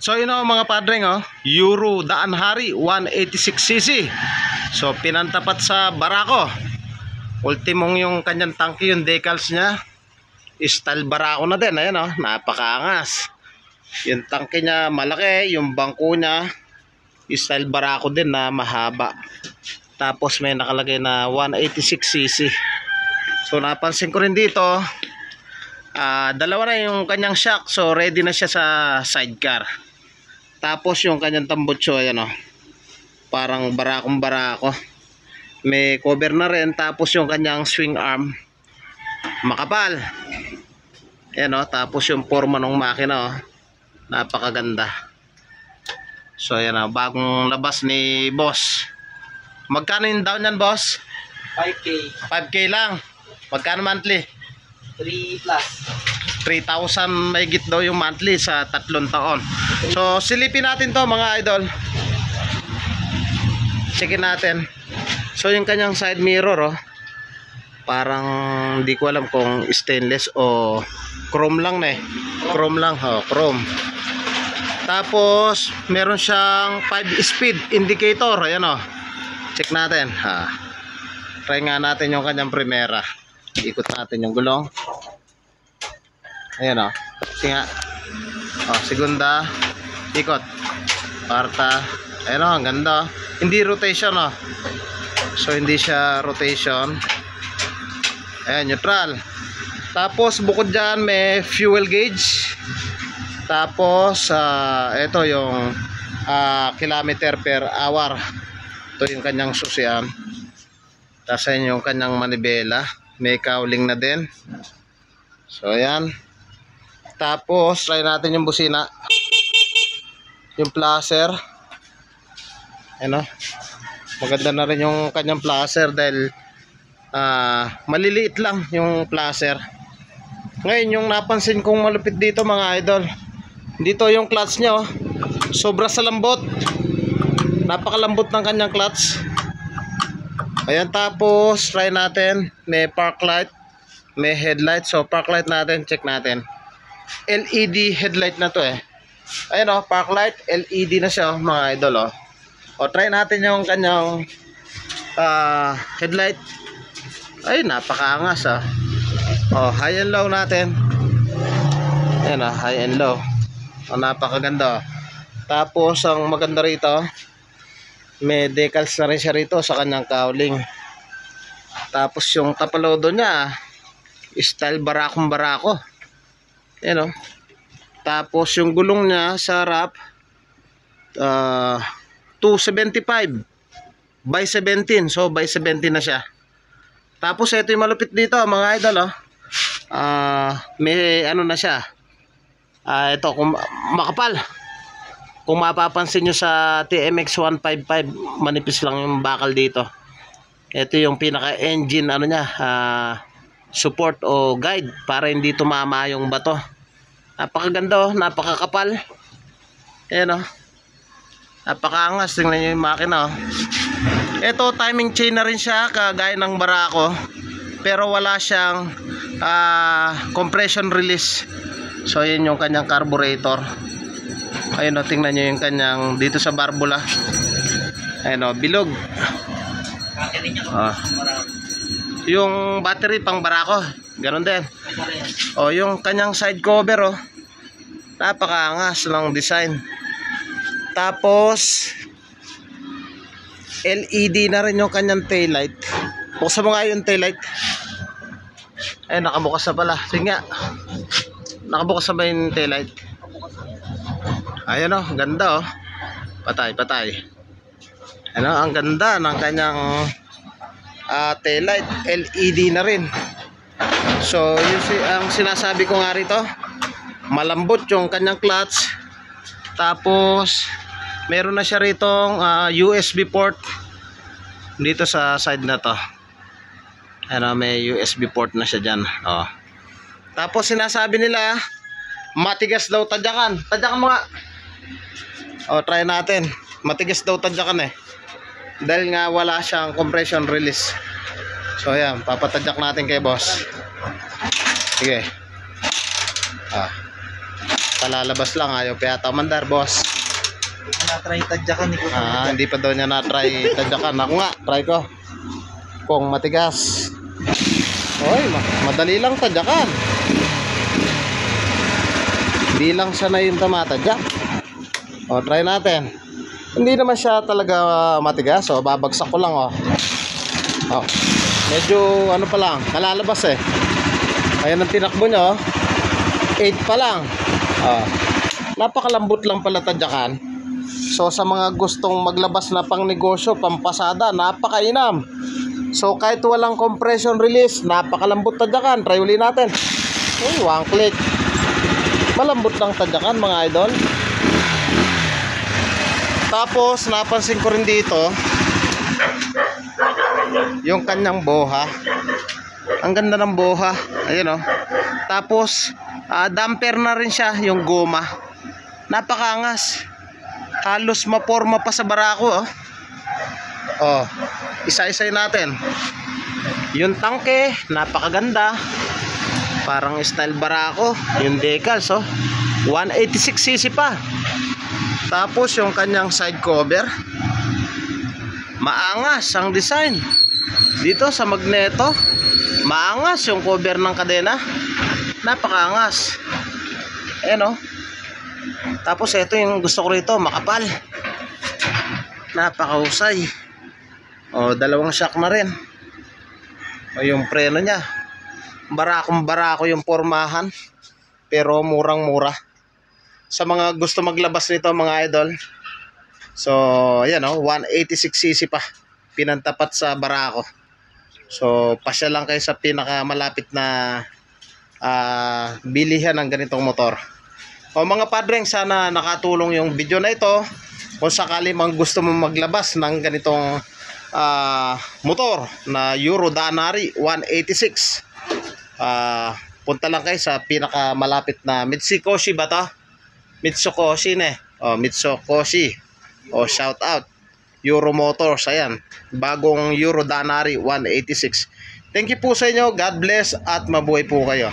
So yun o mga padreng Euro Daan Hari 186cc. So pinantapat sa barako. Ultimong yung kanyang tangke, yung decals niya style barako na din. Ayan napakaangas. Yung tangke niya malaki, yung bangko niya style barako din na mahaba. Tapos may nakalagay na 186cc. So napansin ko rin dito dalawa na yung kanyang shock. So ready na siya sa sidecar. Tapos yung kanyang tambutso, ayan parang barakong barako. May cover na rin. Tapos yung kanyang swing arm makapal. Ayan tapos yung forma ng makina napakaganda. So ayan bagong labas ni boss. Magkano yung down yan, boss? 5K. 5K lang. Magkano monthly? 3 plus. 3,000 mahigit daw yung monthly sa 3 taon. So silipin natin to mga idol. Checkin natin. So yung kanyang side mirror parang hindi ko alam kung stainless o chrome lang na Chrome lang chrome. Tapos meron siyang 5-speed indicator. Ayan check natin try nga natin yung kanyang primera. Ikot natin yung gulong. Ayan kasi nga segunda ikot, parta. Ayan ang ganda. Hindi rotation so hindi siya rotation. Ayan neutral. Tapos bukod dyan may fuel gauge. Tapos ito yung kilometer per hour. Ito yung kanyang susian. Tapos yung kanyang manibela. May cowling na din. So ayan. Tapos try natin yung busina. Yung placer. Ayan maganda na rin yung kanyang placer dahil maliliit lang yung placer. Ngayon yung napansin kong malupit dito mga idol, dito yung clutch nya sobra sa lambot. Napakalambot ng kanyang clutch. Ayan tapos try natin. May park light, may headlight. So park light natin, check natin. LED headlight na to Ayan park light, LED na siya mga idol try natin yung kanyang headlight. Ay napakaangas high and low natin. Ayan high and low. Napakaganda. Tapos ang maganda rito, may decals na rin siya rito sa kanyang cowling. Tapos yung tapalodo niya style barakong barako. Ayan Tapos yung gulong niya sa harap 275 by 17. So by 17 na siya. Tapos ito yung malupit dito mga idol may na siya ito makapal. Kung mapapansin nyo sa TMX 155 manipis lang yung bakal dito. Ito yung pinaka engine niya support o guide para hindi tumama yung bato. Napakaganda napakakapal. Ayan napakaangas. Tingnan nyo yung makina Ito timing chain na rin siya kagaya ng barako, pero wala siyang compression release. So yun yung kanyang carburetor. Ayun tingnan nyo yung kanyang dito sa barbula. Ayun bilog. Yung battery pang barako ganon din. Yung kanyang side cover napakaangas ng design. Tapos LED na rin yung kanyang taillight. Buksan mo nga yung taillight. Ay nakabukas na pala. Sige nga. Nakabukas na ba yung taillight? Ayan ganda patay. Ang ganda ng kanyang taillight. LED na rin. So yun ang sinasabi ko nga rito, malambot yung kanyang clutch. Tapos meron na siya ritong USB port dito sa side na to. May USB port na siya dyan Tapos sinasabi nila matigas daw tadyakan. Tadyakan mo nga. Try natin. Matigas daw tadyakan dahil nga wala siyang compression release. So ayan, papatadyak natin kay boss. Sige. Palalabas lang, ayaw pa yata mandar, boss. Hindi ko na-try tadyakan ni Kuya. Hindi pa daw niya na-try tadyakan. Ako nga, try ko. Kung matigas. Oy, madali lang tadyakan. Hindi lang sanay yung tumatadyak. O, try natin. Hindi naman siya talaga matigas. O, babagsak ko lang, o. O, medyo ano pa lang, nalalabas eh. Ayan ang tinakbo niya, o. 8 pa lang. O, napakalambot lang pala tadyakan. So, sa mga gustong maglabas na pang negosyo, pampasada, napakainam. So, kahit walang compression release, napakalambot tadyakan. Try uli natin. Uy, one click. Malambot lang tadyakan, mga idol. Tapos, napansin ko rin dito, yung kanyang boha. Ang ganda ng boha. Ayun, oh. Tapos, damper na rin siya, yung goma. Napakangas. Halos maporma pa sa barako, oh. Oh, isa-isay natin. Yung tangke, napakaganda. Parang style barako. Yung decals, oh. 186cc pa. Tapos yung kanyang side cover, maangas ang design. Dito sa magneto, maangas yung cover ng kadena. Napakaangas. Ayan, oh. Tapos ito yung gusto ko rito, makapal. Napakahusay. O, dalawang shock na rin. O, yung preno niya, barako yung pormahan, pero murang-mura. Sa mga gusto maglabas nito, mga idol. So, ayan, o, 186cc pa. Pinantapat sa barako. So, pasya lang kayo sa pinakamalapit na bilihan ng ganitong motor. O, mga padreng, sana nakatulong yung video na ito. Kung sakali mang gusto mo maglabas ng ganitong motor na Euro Danari 186, punta lang kayo sa pinakamalapit na Mitsukoshi ba to? Mitsukoshi ne. O, Mitsukoshi. O, shout out. Euro Motors, ayan. Bagong Euro Danari 186. Thank you po sa inyo. God bless at mabuhay po kayo.